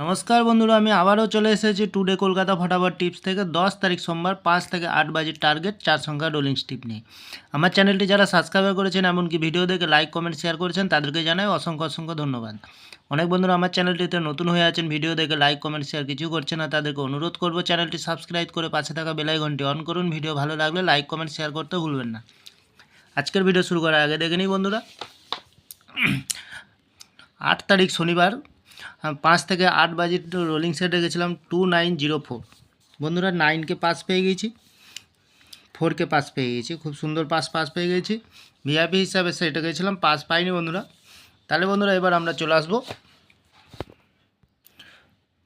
নমস্কার বন্ধুরা, আমি আবারও চলে এসেছি টুডে কলকাতা ফটাফট টিপস থেকে 10 তারিখ সোমবার 5 থেকে 8 বাজির টার্গেট 4 সংখ্যা রোলিং স্টিপ নিয়ে। আমার চ্যানেলটি যারা সাবস্ক্রাইব করেছেন এমনকি ভিডিও দেখে লাইক কমেন্ট শেয়ার করেছেন তাদেরকে জানাই অসংখ্য ধন্যবাদ। অনেক বন্ধুরা আমার চ্যানেলটিতে নতুন হয়ে আছেন, ভিডিও দেখে লাইক কমেন্ট শেয়ার কিছু করছেন না, তাদেরকে অনুরোধ করব চ্যানেলটি সাবস্ক্রাইব করে পাশে থাকা বেল আইকনটি অন করুন। ভিডিও ভালো লাগলে লাইক কমেন্ট শেয়ার করতে ভুলবেন না। আজকের ভিডিও শুরু করার আগে দেখে নিই বন্ধুরা, 8 তারিখ শনিবার 5 থেকে 8 বাজির রোলিং সেট রেখেছিলাম 2904। বন্ধুরা 9কে পাস পেয়ে গেছি, 4কে পাস পেয়ে গেছি, খুব সুন্দর পাস পেয়ে গেছি। ভিআইপি হিসাবে সেটা গেছিলাম, পাস পাইনি বন্ধুরা। তাহলে বন্ধুরা এবার আমরা চলে আসবো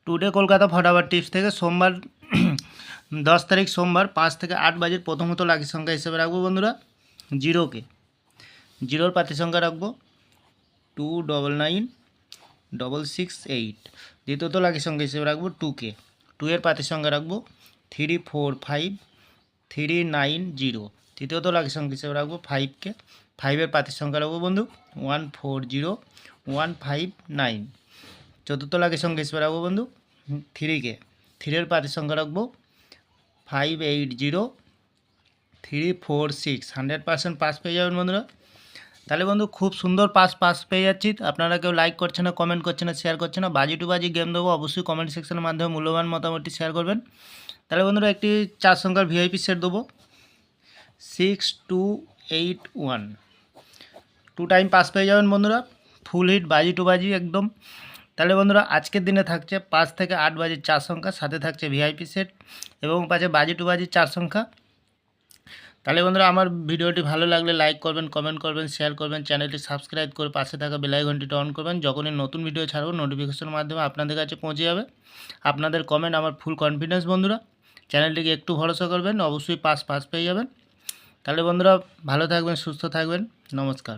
টুডে কলকাতা ফটাফট টিপস থেকে সোমবার 10 তারিখ সোমবার 5 থেকে 8 বাজির প্রথমত লাকি সংখ্যা হিসেবে রাখবো বন্ধুরা জিরোকে। জিরোর পাতি সংখ্যা রাখবো 2996668। দ্বিতীয়ত লাকি সংখ্যা হিসেবে রাখবো 2কে। 2 এর পাতি সংখ্যা রাখবো 345390। তৃতীয়ত লাকি সংখ্যা হিসেবে রাখবো 5কে। 5 এর পাতি সংখ্যা রাখবো বন্ধু 140159। চতুর্থ লাকি সংখ্যা হিসেবে রাখবো বন্ধু 3কে। 3 এর পাতি সংখ্যা রাখবো 580346। 100% পাস পেয়ে যাবেন বন্ধুরা। তাহলে বন্ধু খুব সুন্দর পাস পেয়ে যাচ্ছি। আপনারা কেউ লাইক করছে না, কমেন্ট করছে না, শেয়ার করছে না। বাজি টু বাজি গেম দেবো, অবশ্যই কমেন্ট সেকশনের মাধ্যমে মূল্যবান মতামতটি শেয়ার করবেন। তাহলে বন্ধুরা একটি 4 সংখ্যার ভিআইপি সেট দেবো 6281। 2 টাইম পাস পেয়ে যাবেন বন্ধুরা, ফুল হিট বাজি টু বাজি একদম। তাহলে বন্ধুরা আজকের দিনে থাকছে 5 থেকে 8 বাজির 4 সংখ্যা, সাথে থাকছে ভিআইপি সেট এবং পাচ্ছে বাজি টু বাজির 4 সংখ্যা। তাহলে বন্ধুরা আমার ভিডিওটি ভালো লাগলে লাইক করবেন, কমেন্ট করবেন, শেয়ার করবেন, চ্যানেলটি সাবস্ক্রাইব করে পাশে থাকা বেল আইকনটিটা অন করবেন। যখনই নতুন ভিডিও ছাড়বো নোটিফিকেশনের মাধ্যমে আপনাদের কাছে পৌঁছে যাবে। আপনাদের কমেন্ট আমার ফুল কনফিডেন্স বন্ধুরা। চ্যানেলটিকে একটু ভরসা করবেন, অবশ্যই পাস পেয়ে যাবেন। তাহলে বন্ধুরা ভালো থাকবেন, সুস্থ থাকবেন, নমস্কার।